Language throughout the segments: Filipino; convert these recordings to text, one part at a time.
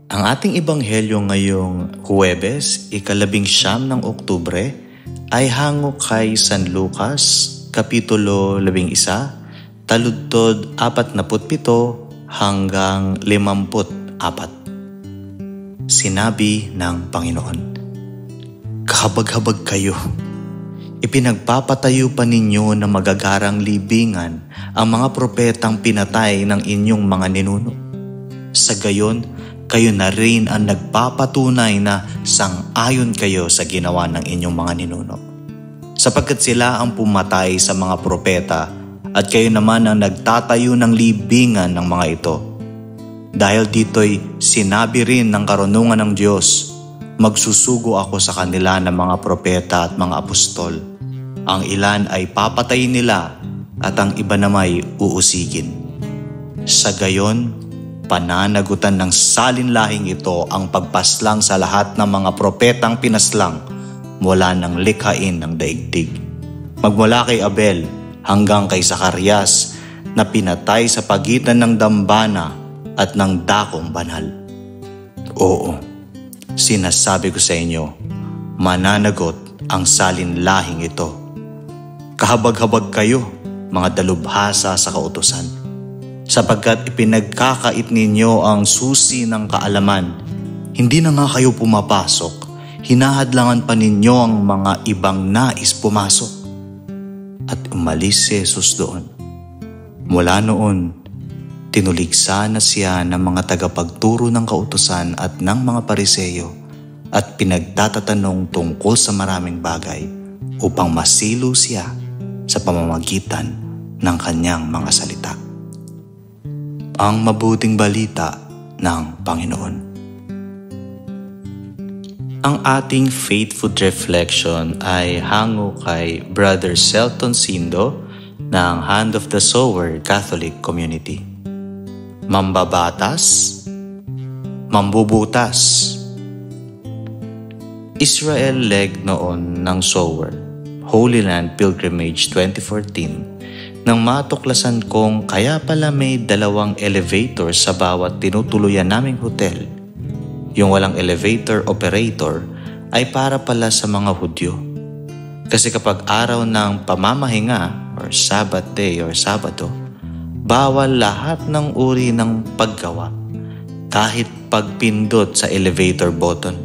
Ang ating ebanghelyo ngayong Huwebes, 19 ng Oktubre, ay hango kay San Lucas, Kapitulo 11, taludtod 47 hanggang 54. Sinabi ng Panginoon, "Kahabag-habag kayo. Ipinagpapatayo pa ninyo na magagarang libingan ang mga propetang pinatay ng inyong mga ninuno. Sa gayon, kayo na rin ang nagpapatunay na sang-ayon kayo sa ginawa ng inyong mga ninuno. Sapagkat sila ang pumatay sa mga propeta at kayo naman ang nagtatayo ng libingan ng mga ito. Dahil dito'y sinabi rin ng karunungan ng Diyos, magsusugo ako sa kanila ng mga propeta at mga apostol. Ang ilan ay papatayin nila at ang iba namay uusigin. Sa gayon, pananagutan ng salinlahing ito ang pagpaslang sa lahat ng mga propetang pinaslang mula ng likhain ng daigdig. Magmula kay Abel hanggang kay Zacarias na pinatay sa pagitan ng dambana at ng dakong banal. Oo, sinasabi ko sa inyo, mananagot ang salinlahing ito. Kahabag-habag kayo, mga dalubhasa sa kautusan, sapagkat ipinagkakait ninyo ang susi ng kaalaman. Hindi na nga kayo pumapasok, hinahadlangan pa ninyo ang mga ibang nais pumasok." At umalis si Jesus doon. Mula noon, tinuligsa na siya ng mga tagapagturo ng kautusan at ng mga Pariseyo at pinagtatatanong tungkol sa maraming bagay upang masilo siya sa pamamagitan ng kanyang mga salita. Ang mabuting balita ng Panginoon. Ang ating faith food reflection ay hango kay Brother Celton Sindo ng Hand of the Sower Catholic Community. Mambabatas, mambubutas. Israel leg noon ng Sower, Holy Land Pilgrimage 2014, nang matuklasan kong kaya pala may 2 elevator sa bawat tinutuluyan naming hotel. Yung walang elevator operator ay para pala sa mga Hudyo. Kasi kapag araw ng pamamahinga or Sabbath day or Sabado, bawal lahat ng uri ng paggawa kahit pagpindot sa elevator button.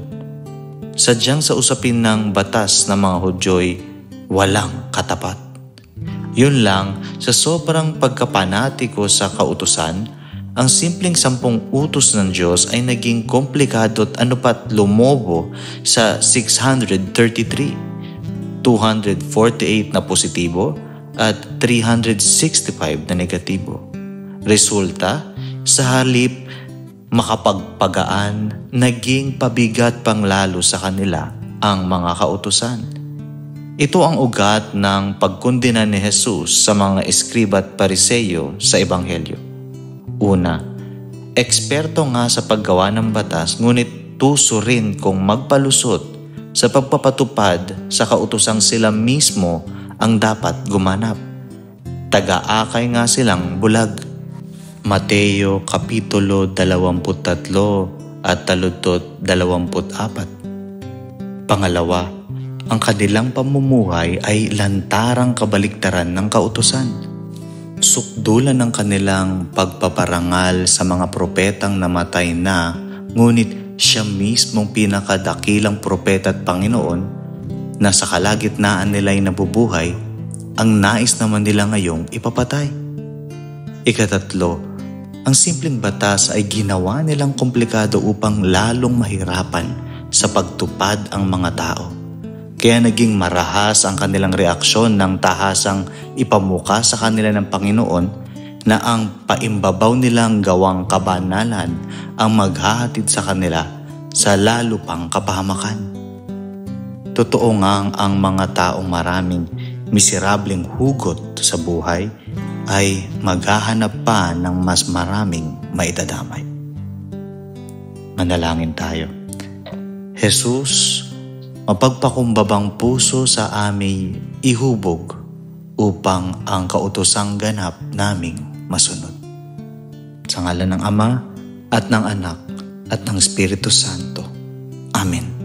Sadyang sa usapin ng batas ng mga Hudyo'y walang katapat. Yun lang, sa sobrang pagkapanatiko sa kautusan, ang simpleng 10 utos ng Diyos ay naging komplikado at pat lumobo sa 633, 248 na positibo at 365 na negatibo. Resulta, sa halip makapagpagaan, naging pabigat pang lalo sa kanila ang mga kautusan. Ito ang ugat ng pagkundina ni Jesus sa mga eskriba at pariseyo sa Ebanghelyo. Una, eksperto nga sa paggawa ng batas ngunit tuso rin kung magpalusot sa pagpapatupad sa kautusang sila mismo ang dapat gumanap. Taga-akay nga silang bulag. Mateo Kapitulo 23 at taludtod 24. Pangalawa, ang kanilang pamumuhay ay lantarang kabaliktaran ng kautusan. Sukdulan ng kanilang pagpaparangal sa mga propetang namatay na, ngunit siya mismong pinakadakilang propeta at Panginoon na sa kalagitnaan nila'y nabubuhay, ang nais naman nila ngayong ipapatay. Ikatatlo, ang simpleng batas ay ginawa nilang komplikado upang lalong mahirapan sa pagtupad ang mga tao. Kaya naging marahas ang kanilang reaksyon ng tahasang ipamuka sa kanila ng Panginoon na ang paimbabaw nilang gawang kabanalan ang maghahatid sa kanila sa lalo pang kapahamakan. Totoo nga ang mga taong maraming miserableng hugot sa buhay ay maghahanap pa ng mas maraming maidadamay. Manalangin tayo. Jesus, mapagpakumbabang puso sa aming ihubog upang ang kautosang ganap naming masunod. Sa ngalan ng Ama at ng Anak at ng Espiritu Santo. Amen.